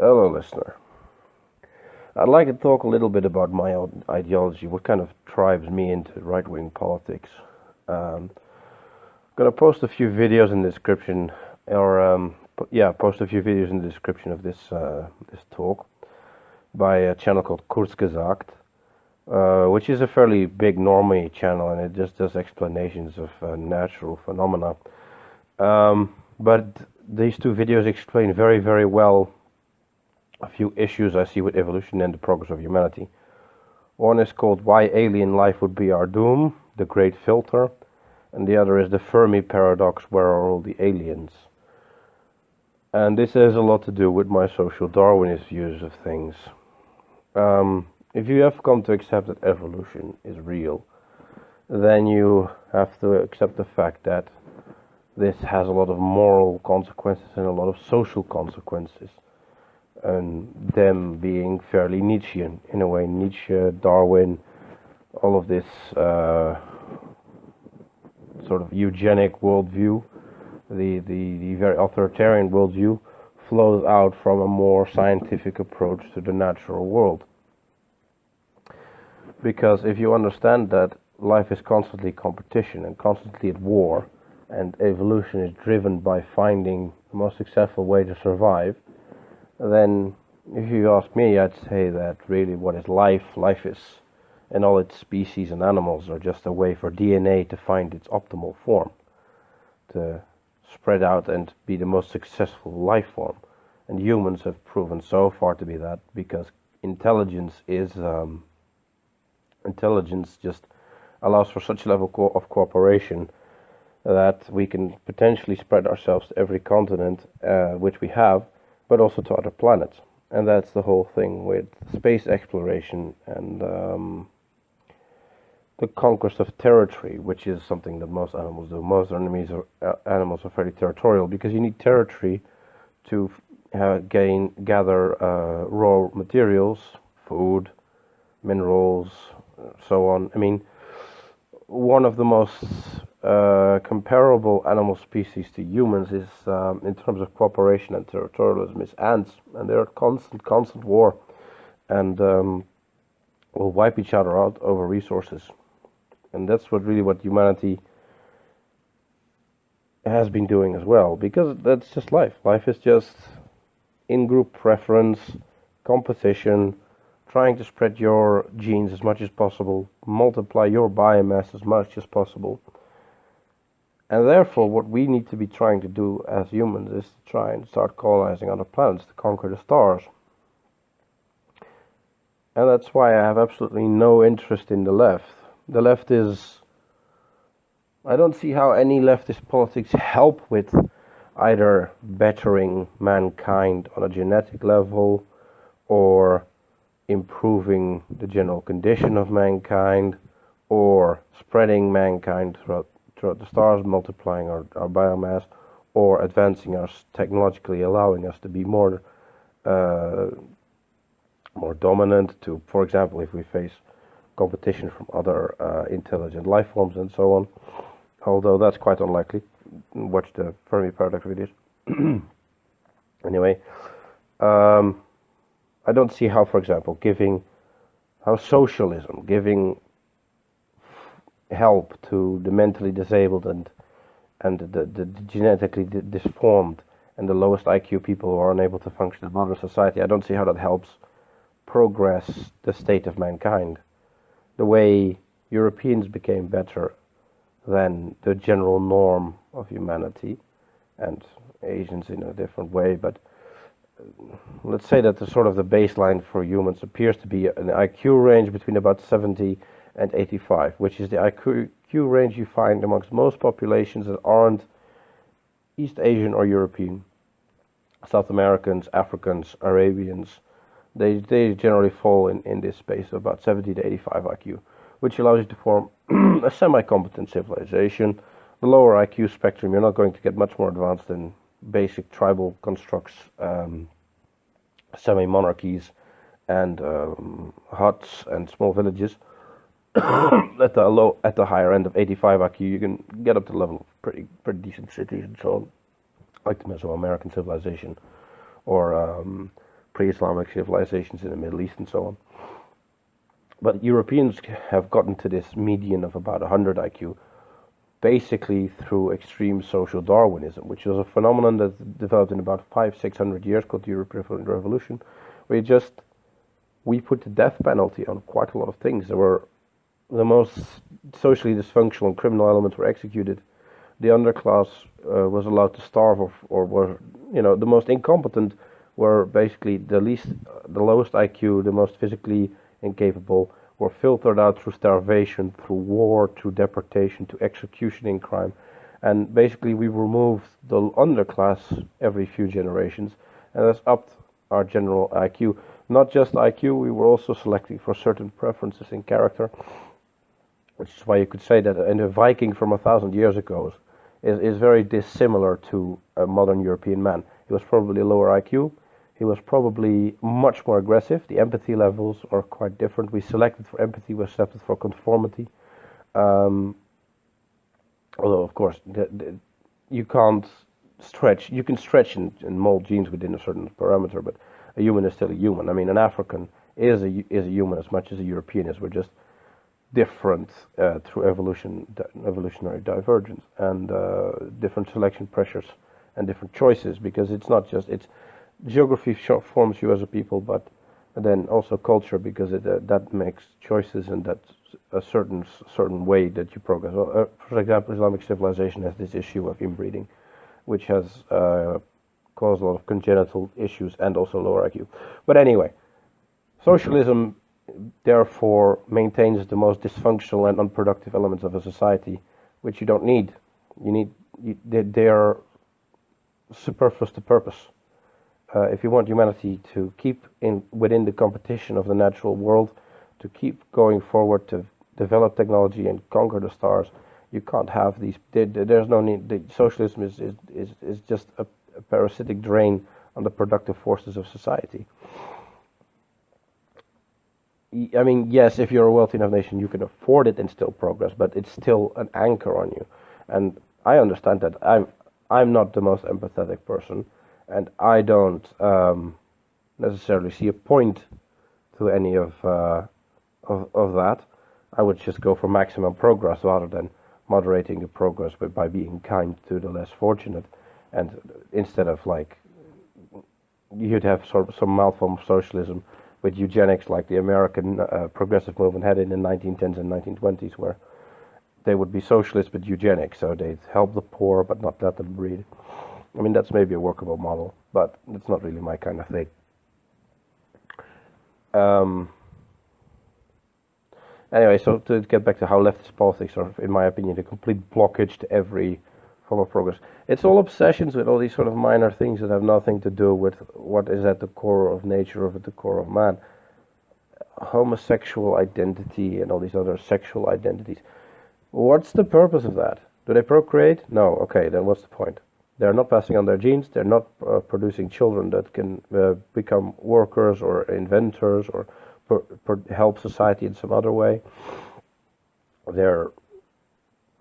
Hello, listener. I'd like to talk a little bit about my own ideology, what kind of drives me into right-wing politics. I'm gonna post a few videos in the description, post a few videos in the description of this talk by a channel called Kurzgesagt, which is a fairly big normie channel, and it just does explanations of natural phenomena. But these two videos explain very, very well a few issues I see with evolution and the progress of humanity. One is called Why Alien Life Would Be Our Doom, the Great Filter, and the other is the Fermi Paradox, Where Are All the Aliens? And this has a lot to do with my social Darwinist views of things. If you have come to accept that evolution is real, then you have to accept the fact that this has a lot of moral consequences and a lot of social consequences, and them being fairly Nietzschean in a way. Nietzsche, Darwin, all of this sort of eugenic worldview, the very authoritarian worldview, flows out from a more scientific approach to the natural world. Because if you understand that life is constantly competition and constantly at war, and evolution is driven by finding the most successful way to survive, then if you ask me, I'd say that really what is life? Life is, and all its species and animals are just a way for DNA to find its optimal form, to spread out and be the most successful life form. And humans have proven so far to be that, because intelligence just allows for such a level of cooperation that we can potentially spread ourselves to every continent, which we have, but also to other planets. And that's the whole thing with space exploration and the conquest of territory, which is something that most animals do. Most animals are fairly territorial, because you need territory to gather raw materials, food, minerals, so on. I mean, one of the most comparable animal species to humans is, in terms of cooperation and territorialism, is ants, and they're at constant war, and will wipe each other out over resources. And that's what humanity has been doing as well, because that's just life. Life is just in-group preference, competition, trying to spread your genes as much as possible, multiply your biomass as much as possible. And therefore, what we need to be trying to do as humans is to try and start colonizing other planets, to conquer the stars. And that's why I have absolutely no interest in the left. The left is... I don't see how any leftist politics help with either bettering mankind on a genetic level, or improving the general condition of mankind, or spreading mankind throughout the stars, multiplying our biomass, or advancing us technologically, allowing us to be more dominant, to, for example, if we face competition from other intelligent life forms and so on, although that's quite unlikely. Watch the Fermi Paradox videos. Anyway, I don't see how, for example, socialism, giving help to the mentally disabled and the genetically deformed and the lowest IQ people who are unable to function in modern society, I don't see how that helps progress the state of mankind. The way Europeans became better than the general norm of humanity, and Asians in a different way, but let's say that the sort of the baseline for humans appears to be an IQ range between about 70 and 85, which is the IQ range you find amongst most populations that aren't East Asian or European. South Americans, Africans, Arabians, they generally fall in this space of about 70 to 85 IQ, which allows you to form a semi-competent civilization. The lower IQ spectrum, you're not going to get much more advanced than basic tribal constructs, semi-monarchies, and huts and small villages. At the higher end of 85 IQ, you can get up to the level of pretty decent cities and so on, like the Mesoamerican civilization, or pre-Islamic civilizations in the Middle East and so on. But Europeans have gotten to this median of about 100 IQ basically through extreme social Darwinism, which is a phenomenon that developed in about 500-600 years called the European Revolution, where we put the death penalty on quite a lot of things. There were the most socially dysfunctional and criminal elements were executed. The underclass was allowed to starve, or were, the most incompetent were basically the lowest IQ, the most physically incapable, were filtered out through starvation, through war, through deportation, to execution in crime. And basically we removed the underclass every few generations, and that's upped our general IQ. Not just IQ, we were also selecting for certain preferences in character, which is why you could say that a Viking from 1,000 years ago is very dissimilar to a modern European man. He was probably lower IQ. He was probably much more aggressive. The empathy levels are quite different. We selected for empathy, we selected for conformity. Although, of course, you can't stretch. You can stretch and mold genes within a certain parameter, but a human is still a human. I mean, an African is a human as much as a European is. We're just different through evolutionary divergence and different selection pressures and different choices, because it's not just geography forms you as a people, but then also culture, because that makes choices, and that's a certain way that you progress. For example, Islamic civilization has this issue of inbreeding, which has caused a lot of congenital issues and also lower IQ. But anyway, socialism therefore maintains the most dysfunctional and unproductive elements of a society, which you don't need. They are superfluous to purpose. If you want humanity to keep within the competition of the natural world, to keep going forward, to develop technology and conquer the stars, you can't have these. There's no need. Socialism is just a parasitic drain on the productive forces of society. I mean, yes, if you're a wealthy enough nation, you can afford it and still progress, but it's still an anchor on you. And I understand that I'm not the most empathetic person, and I don't necessarily see a point to any of that. I would just go for maximum progress rather than moderating the progress by being kind to the less fortunate. And instead of you'd have sort of some malform of socialism with eugenics, like the American progressive movement had in the 1910s and 1920s, where they would be socialists but eugenics, so they'd help the poor but not let them breed. I mean, that's maybe a workable model, but it's not really my kind of thing. Anyway, so to get back to how leftist politics are, in my opinion, a complete blockage to every form of progress. It's all obsessions with all these sort of minor things that have nothing to do with what is at the core of nature or at the core of man. Homosexual identity and all these other sexual identities. What's the purpose of that? Do they procreate? No. Okay, then what's the point? They're not passing on their genes. They're not producing children that can become workers or inventors or help society in some other way.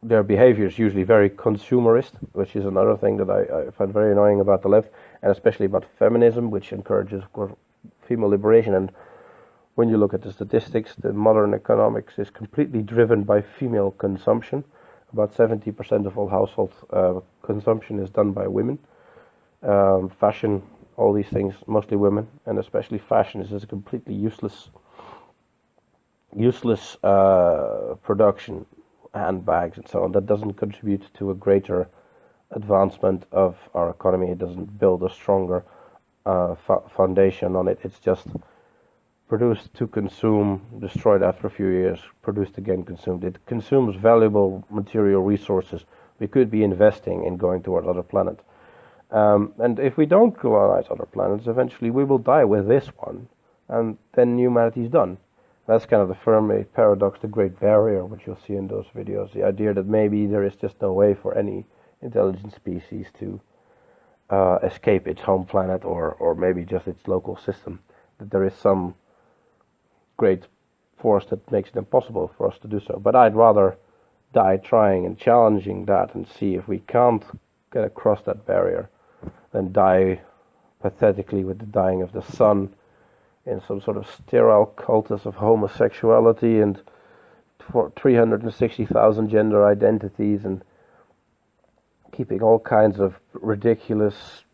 Their behavior is usually very consumerist, which is another thing that I find very annoying about the left, and especially about feminism, which encourages, of course, female liberation. And when you look at the statistics, the modern economics is completely driven by female consumption. About 70% of all household consumption is done by women. Fashion, all these things, mostly women, and especially fashion is a completely useless production. Handbags and so on, that doesn't contribute to a greater advancement of our economy. It doesn't build a stronger foundation on it. It's just produced to consume, destroyed after a few years, produced again, consumed. It consumes valuable material resources we could be investing in going towards other planets. And if we don't colonize other planets, eventually we will die with this one, and then humanity's done. That's kind of the Fermi paradox, the Great Barrier, which you'll see in those videos. The idea that maybe there is just no way for any intelligent species to escape its home planet, or maybe just its local system. That there is some great force that makes it impossible for us to do so. But I'd rather die trying and challenging that and see if we can't get across that barrier than die pathetically with the dying of the sun, in some sort of sterile cultus of homosexuality and for 360,000 gender identities, and keeping all kinds of ridiculous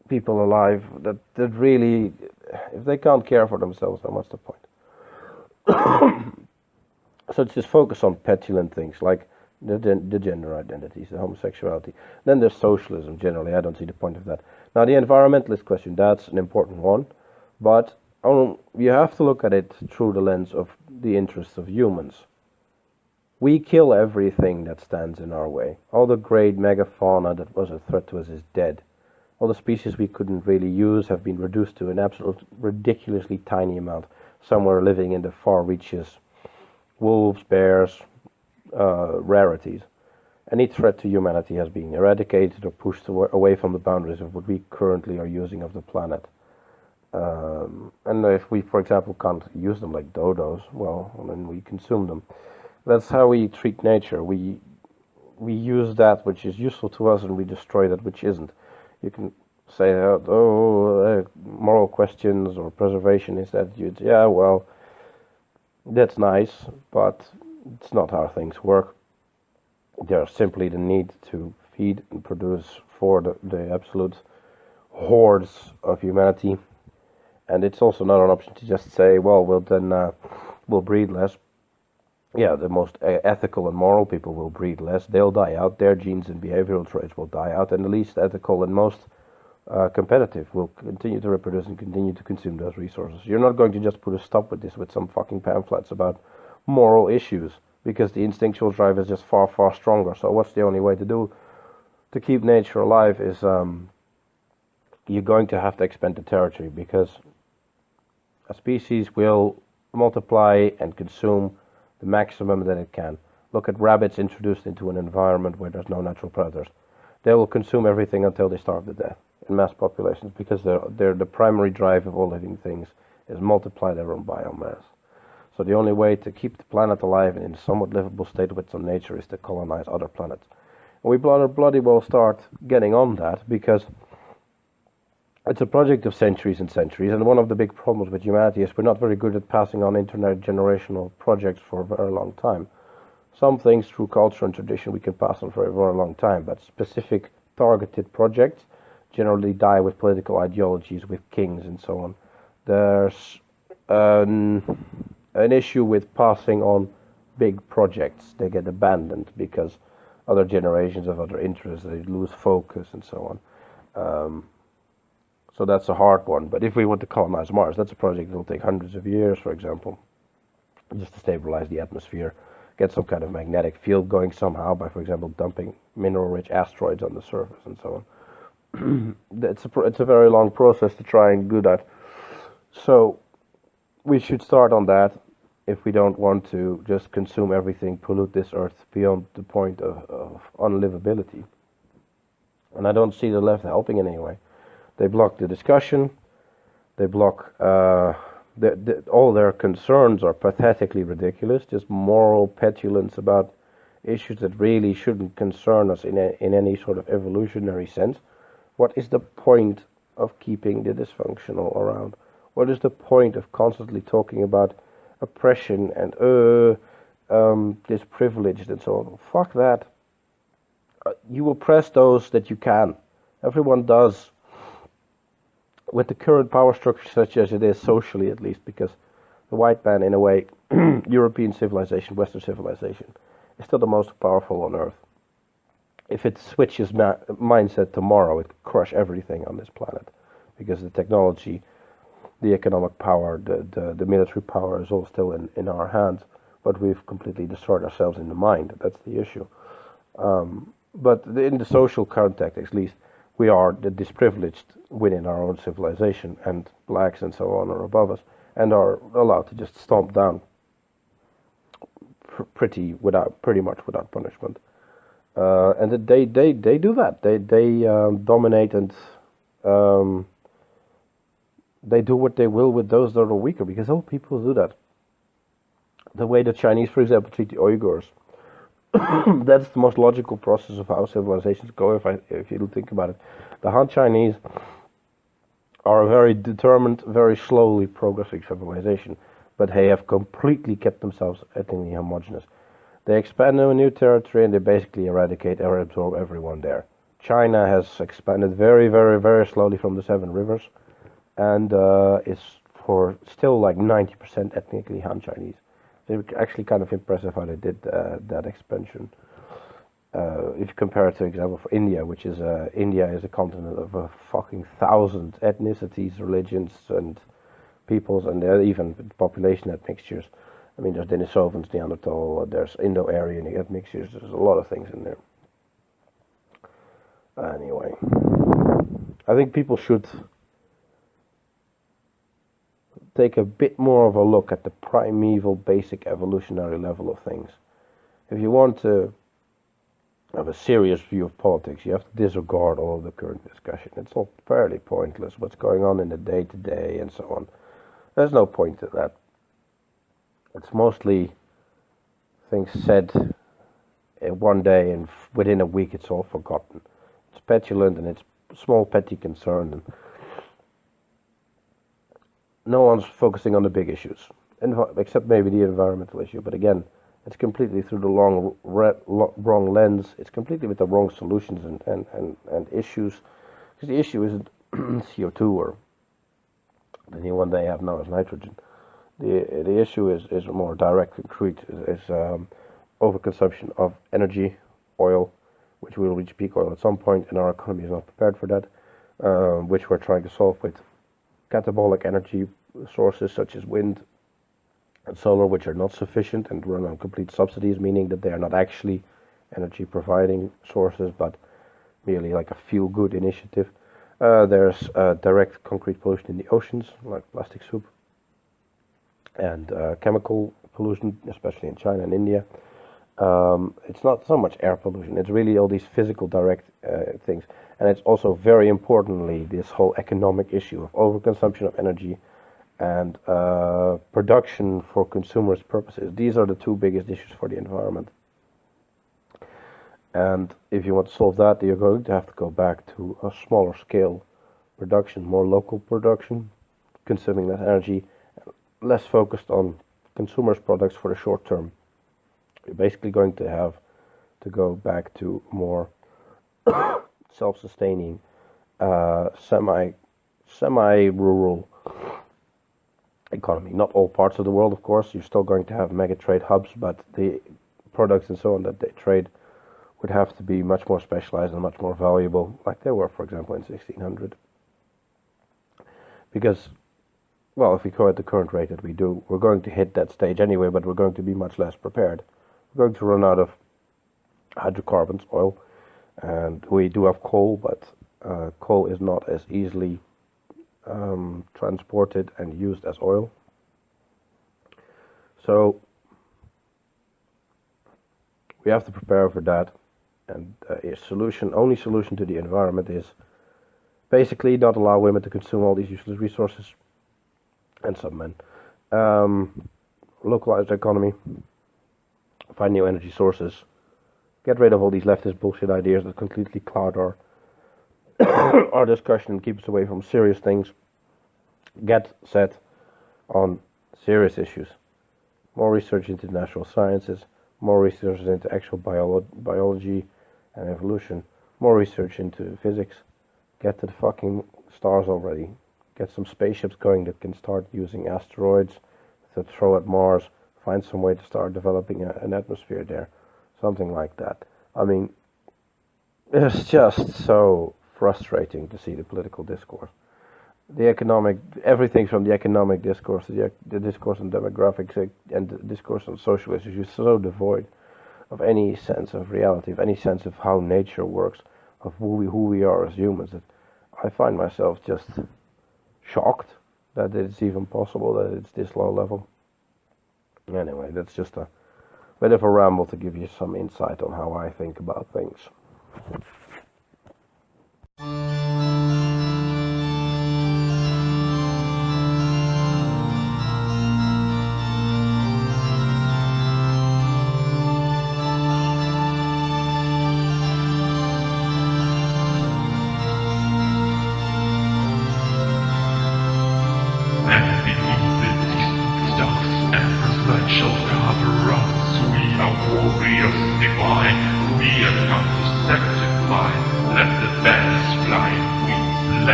people alive that really, if they can't care for themselves, then what's the point? So it's just focus on petulant things like the gender identities, the homosexuality. Then there's socialism generally. I don't see the point of that. Now the environmentalist question, that's an important one, but you have to look at it through the lens of the interests of humans. We kill everything that stands in our way. All the great megafauna that was a threat to us is dead. All the species we couldn't really use have been reduced to an absolute ridiculously tiny amount. Somewhere living in the far reaches. Wolves, bears, rarities. Any threat to humanity has been eradicated or pushed away from the boundaries of what we currently are using of the planet. And if we, for example, can't use them like dodos, well, then we consume them. That's how we treat nature. We use that which is useful to us and we destroy that which isn't. You can say, moral questions or preservation is that, yeah, well, that's nice, but it's not how things work. There's simply the need to feed and produce for the absolute hordes of humanity. And it's also not an option to just say, well, we'll breed less. Yeah, the most ethical and moral people will breed less. They'll die out. Their genes and behavioral traits will die out. And the least ethical and most competitive will continue to reproduce and continue to consume those resources. You're not going to just put a stop with this with some fucking pamphlets about moral issues, because the instinctual drive is just far, far stronger. So what's the only way to keep nature alive is you're going to have to expand the territory, because a species will multiply and consume the maximum that it can. Look at rabbits introduced into an environment where there's no natural predators. They will consume everything until they starve to death in mass populations, because they're the primary drive of all living things is multiply their own biomass. So the only way to keep the planet alive and in a somewhat livable state with some nature is to colonize other planets. And we bloody well start getting on that, because it's a project of centuries and centuries, and one of the big problems with humanity is we're not very good at passing on intergenerational projects for a very long time. Some things through culture and tradition we can pass on for a very long time, but specific targeted projects generally die with political ideologies, with kings and so on. There's an issue with passing on big projects. They get abandoned because other generations have other interests, they lose focus and so on. So that's a hard one. But if we want to colonize Mars, that's a project that will take hundreds of years, for example, just to stabilize the atmosphere, get some kind of magnetic field going somehow by, for example, dumping mineral-rich asteroids on the surface and so on. It's a very long process to try and do that. So we should start on that if we don't want to just consume everything, pollute this Earth beyond the point of unlivability. And I don't see the left helping in any way. They block the discussion. They block all their concerns are pathetically ridiculous, just moral petulance about issues that really shouldn't concern us in any sort of evolutionary sense. What is the point of keeping the dysfunctional around? What is the point of constantly talking about oppression and disprivileged and so on? Fuck that. You oppress those that you can. Everyone does. With the current power structure such as it is, socially at least, because the white man, in a way, European civilization, Western civilization, is still the most powerful on Earth. If it switches mindset tomorrow, it could crush everything on this planet, because the technology, the economic power, the military power is all still in our hands, but we've completely destroyed ourselves in the mind. That's the issue. But in the social context, at least, we are the disprivileged within our own civilization, and blacks and so on are above us and are allowed to just stomp down pretty much without punishment. And they do that. They dominate, and they do what they will with those that are weaker, because all people do that. The way the Chinese, for example, treat the Uyghurs. That's the most logical process of how civilizations go, if you think about it. The Han Chinese are a very determined, very slowly progressing civilization, but they have completely kept themselves ethnically homogeneous. They expand to a new territory and they basically eradicate or absorb everyone there. China has expanded very, very, very slowly from the Seven Rivers, and is for still like 90% ethnically Han Chinese. It's actually kind of impressive how they did that expansion. If you compare it to example for India, which is India is a continent of a fucking 1,000 ethnicities, religions, and peoples, and even population admixtures. I mean, there's Denisovans, Neanderthal, there's Indo-Aryan admixtures. There's a lot of things in there. Anyway, I think people should take a bit more of a look at the primeval, basic evolutionary level of things. If you want to have a serious view of politics, you have to disregard all of the current discussion. It's all fairly pointless, what's going on in the day-to-day and so on. There's no point to that. It's mostly things said one day, and within a week it's all forgotten. It's petulant and it's small petty concern, and no one's focusing on the big issues, except maybe the environmental issue. But again, it's completely through the wrong lens. It's completely with the wrong solutions and issues. Because the issue isn't CO2 or the new one they have now is nitrogen. The issue is more direct, concrete. Is overconsumption of energy, oil, which will reach peak oil at some point, and our economy is not prepared for that. Which we're trying to solve with catabolic energy sources such as wind and solar, which are not sufficient and run on complete subsidies, meaning that they are not actually energy providing sources, but merely like a feel-good initiative. There's direct concrete pollution in the oceans, like plastic soup, and chemical pollution, especially in China and India. It's not so much air pollution, it's really all these physical direct things. And it's also very importantly this whole economic issue of overconsumption of energy and production for consumers' purposes. These are the two biggest issues for the environment. And if you want to solve that, you're going to have to go back to a smaller scale production, more local production, consuming less energy, less focused on consumers' products for the short term. You're basically going to have to go back to more self-sustaining, semi-rural economy. Not all parts of the world, of course. You're still going to have mega trade hubs, but the products and so on that they trade would have to be much more specialized and much more valuable, like they were, for example, in 1600. Because, well, if we go at the current rate that we do, we're going to hit that stage anyway, but we're going to be much less prepared. We're going to run out of hydrocarbons, oil, and we do have coal, but coal is not as easily transported and used as oil. So we have to prepare for that, and only solution to the environment is basically not allow women to consume all these useless resources, and some men. Localize the economy, find new energy sources, get rid of all these leftist bullshit ideas that completely cloud our discussion and keep us away from serious things. Get set on serious issues. More research into natural sciences, more research into actual biology and evolution, more research into physics. Get to the fucking stars already. Get some spaceships going that can start using asteroids to throw at Mars. Find some way to start developing an atmosphere there. Something like that. I mean, it's just so frustrating to see the political discourse. The economic, everything from the economic discourse to the discourse on demographics and the discourse on social issues is so devoid of any sense of reality, of any sense of how nature works, of who we are as humans, that I find myself just shocked that it's even possible that it's this low level. Anyway, that's just a bit of a ramble to give you some insight on how I think about things.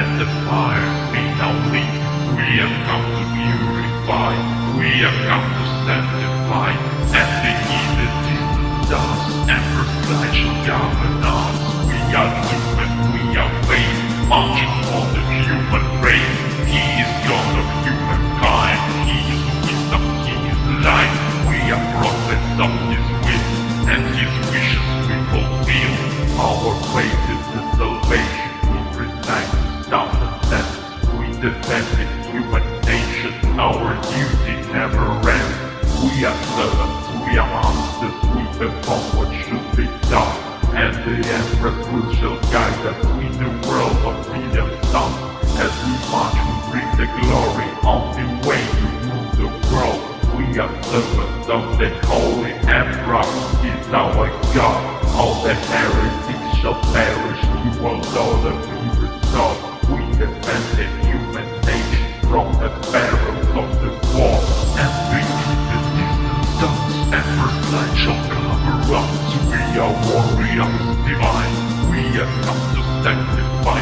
let the fire be now lit. We have come to purify, we have come to sanctify, and the evil distant stars and light shall govern us. We are human, we are faith, marching for the human race. He is God of humankind, He is wisdom, He is light. We are prophets of His will, and His wishes we fulfill. Our faith is the salvation, we present down the sense. We defend the human nation, our duty never ends. We are servants, we are masters, we perform what should be done. And the Empress will shall guide us in the world of million suns. As we march we bring the glory on the way to rule the world. We are servants of the Holy Emperor, is our God. All the heretics shall perish, He will order be restored. We defend the human nation from the perils of the war. And beneath the distant stars, Emperor's light shall cover us. We are warriors divine, we have come to sanctify.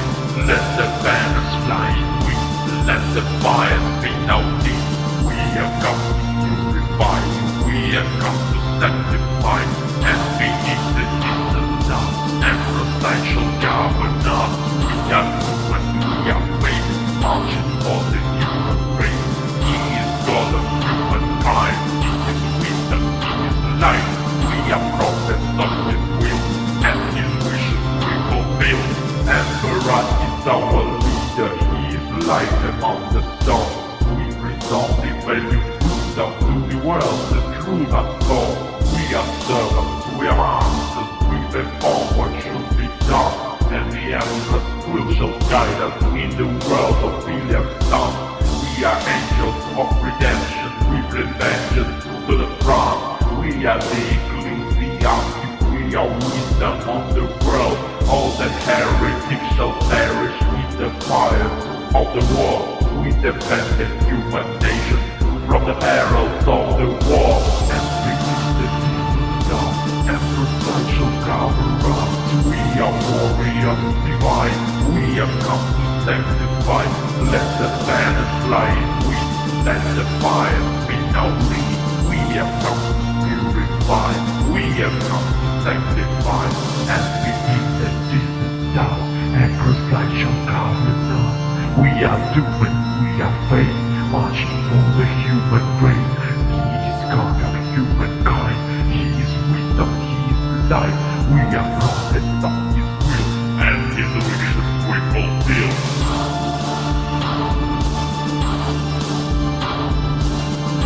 Let the banners fly in wind, let the fires be now lit. We have come to purify, we have come to sanctify. And beneath the distant stars, Emperor's light shall govern us. We are human, we are faith, marching for the human race. He is God of humankind, He is wisdom, He is light. We are prophets of His will, and His wishes we fulfill. Emperor is our leader, He is light among the stars. We resolve the value fruit out to the world, the truth untold. We are servants, we are masters, we perform what should be done. And the Empress will shall guide us in the world of billion suns. We are angels of redemption, we bring vengeance to the front. We are the ecclesiastic, we are wisdom of the world. All the heretics shall perish in the fires of the war. We defend the human nation from the perils of the war. And beneath the distant stars, Emperor's light shall cover us. We are warriors divine, we have come to sanctify. Let the banners fly in wind, let the fires be now lit. We have come to purify, we have come to sanctify. And beneath the distant stars, Emperor's light shall cover us. We are human, we are faith, marching for the human race. He is God of humankind, He is wisdom, He is light. We are prophets of His will, and His wishes we fulfill.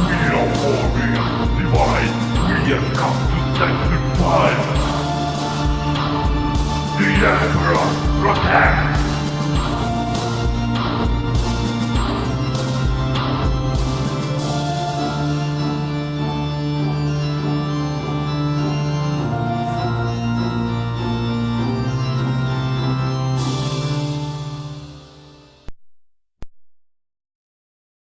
We are warriors divine, we have come to sanctify. The Emperor protects.